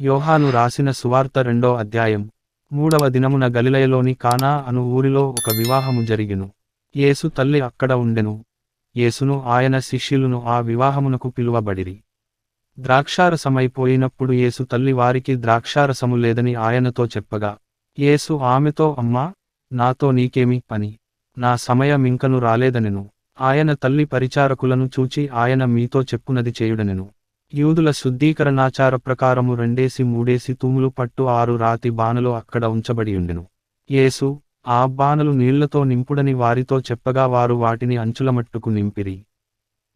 యోహాను రాసిన సువార్త 2వ అధ్యాయం. 3వ దినమున గలిలయలోని కానా అను ఊరిలో ఒక వివాహము జరిగెను. యేసు తల్లి అక్కడ ఉండెను. యేసును ఆయన శిష్యులును ఆ వివాహమునకు పిలువబడిరి. ద్రాక్షారసమైపోయినప్పుడు యేసు తల్లి వారికి ద్రాక్షారసము లేదని ఆయనతో చెప్పగా, యేసు ఆమెతో అమ్మా, నాతో నీకేమి పని? నా సమయమింకను రాలేదనెను. ఆయన తల్లి పరిచారకులను చూచి ఆయన మీతో చెప్పునది చేయుడనెను. యూదుల శుద్ధీకరణాచార ప్రకారము 2-3 తూములు పట్టు 6 రాతి బానలు అక్కడ ఉంచబడియుండెను. యేసు, ఆ బానలు నీళ్లతో నింపుడని వారితో చెప్పగా వారు వాటిని అంచులమట్టుకు నింపిరి.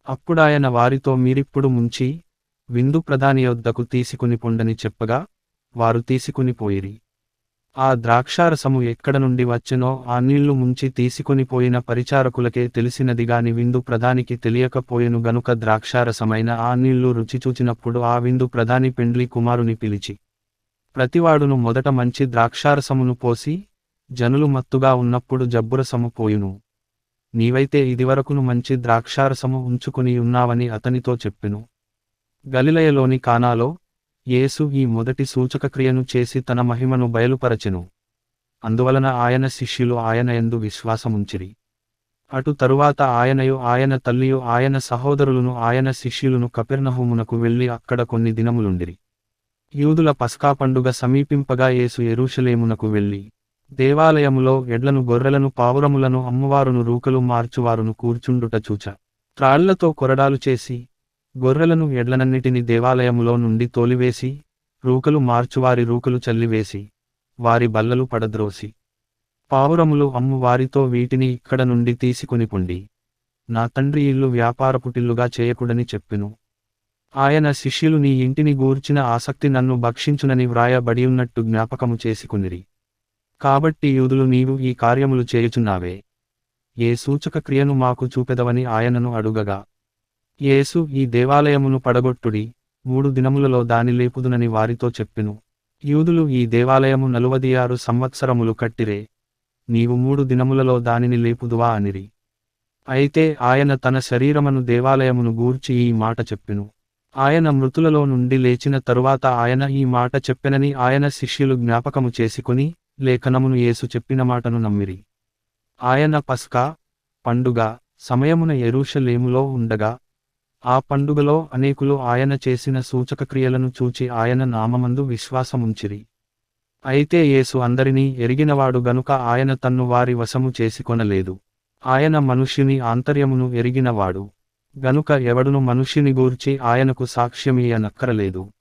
అప్పుడాయన వారితో మీరిప్పుడు ముంచి, విందు ప్రధాని యొద్దకు తీసుకుని పొండని చెప్పగా, వారు తీసుకుని పోయిరి. ఆ ద్రాక్షారసము ఎక్కడ నుండి వచ్చెనో ఆ నీళ్లు ముంచి తీసుకొని పోయిన పరిచారకులకే తెలిసినదిగాని విందు ప్రధానికి తెలియకపోయెను గనుక ద్రాక్షారసమైన ఆ నీళ్లు రుచి చూచినప్పుడు ఆ విందు ప్రధాని పెండ్లి కుమారుని పిలిచి, ప్రతివాడును మొదట మంచి ద్రాక్షారసమును పోసి, జనులు మత్తుగా ఉన్నప్పుడు జబ్బురసము పోయును. నీవైతే ఇదివరకును మంచి ద్రాక్షారసము ఉంచుకుని ఉన్నావని అతనితో చెప్పెను. గలిలయలోని కానాలో యేసు ఈ మొదటి సూచకక్రియను చేసి తన మహిమను బయలుపరచెను. అందువలన ఆయన శిష్యులు ఆయన యందు విశ్వాసముంచిరి. అటు తరువాత ఆయనయు ఆయన తల్లియు ఆయన సహోదరులను ఆయన శిష్యులను కపెర్నహూమునకు వెళ్లి అక్కడ కొన్ని దినములుండిరి. యూదుల పస్కా పండుగ సమీపింపగా యేసు యెరూషలేమునకు వెళ్లి, దేవాలయములో ఎడ్లను గొర్రెలను పావురములను అమ్మువారును రూకలు మార్చువారును కూర్చుండుట చూచ. త్రాళ్లతో కొరడాలు చేసి, గొర్రెలను ఎడ్లనన్నిటిని దేవాలయములో నుండి తోలివేసి, రూకలు మార్చువారి రూకలు చల్లివేసి, వారి బల్లలు పడద్రోసి, పావురములు అమ్ము వారితో వీటిని ఇక్కడ నుండి తీసుకొనిపొండి. నా తండ్రి ఇల్లు వ్యాపారపుటిల్లుగా చేయకుడని చెప్పెను. ఆయన శిష్యులు నీ ఇంటిని గూర్చిన ఆసక్తి నన్ను భక్షించునని వ్రాయబడియున్నట్టు జ్ఞాపకము చేసుకునిరి. కాబట్టి యూదులు నీవు ఈ కార్యములు చేయుచున్నావే, ఏ సూచక క్రియను మాకు చూపెదవని ఆయనను అడుగగా, యేసు ఈ దేవాలయమును పడగొట్టుడి, 3 దినములలో దాని లేపుదునని వారితో చెప్పెను. యూదులు ఈ దేవాలయము 46 సంవత్సరములు కట్టిరే, నీవు 3 దినములలో దానిని లేపుదువా అనిరి. అయితే ఆయన తన శరీరమును దేవాలయమును గూర్చి ఈ మాట చెప్పెను. ఆయన మృతులలో నుండి లేచిన తరువాత ఆయన ఈ మాట చెప్పెనని ఆయన శిష్యులు జ్ఞాపకము చేసుకొని, లేఖనమును యేసు చెప్పిన మాటను నమ్మిరి. ఆయన పస్కా పండుగ సమయమున యెరూషలేములో ఉండగా, ఆ పండుగలో అనేకులు ఆయన చేసిన సూచకక్రియలను చూచి ఆయన నామమందు విశ్వాసముంచిరి. అయితే యేసు అందరినీ ఎరిగినవాడు గనుక ఆయన తన్ను వారి వశము చేసుకొనలేదు. ఆయన మనుష్యుని ఆంతర్యమును ఎరిగినవాడు గనుక ఎవడును మనుష్యుని గూర్చి ఆయనకు సాక్ష్యమియ్యనక్కరలేదు.